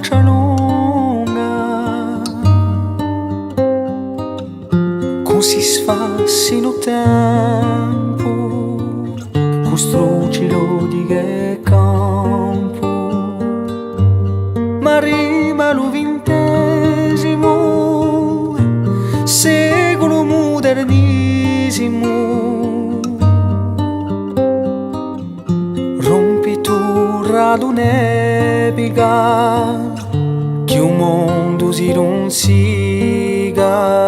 noce lunga, così sfassi no tempo, costruggilo di che campo, ma rima lo XX secolo modernissimo. Rompi tu radun'epica che un mondo si non siga.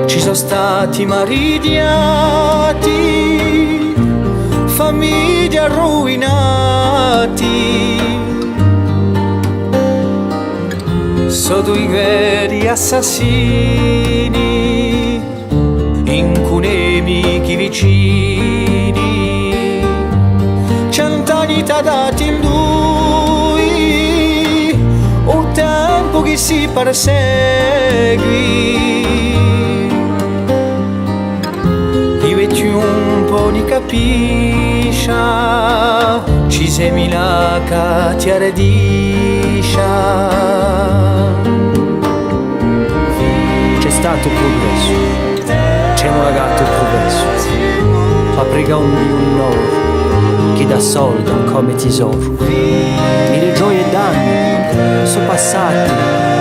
Ci sono stati maridiati, famiglie arruinati, sotto i veri assassini, incunemi chi vicini, 100 anni t'ha dati in lui, o tempo che si persegui. Un po' ne capisce, ci semi la ti aredisce. C'è stato progresso, c'è un ragazzo progresso, ma prega un nuovo che dà soldi come tesoro. Mille gioie e danni sono passati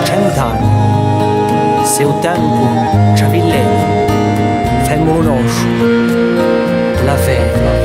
100 anni, se il tempo ci avvillena, fammi conoscere la fede.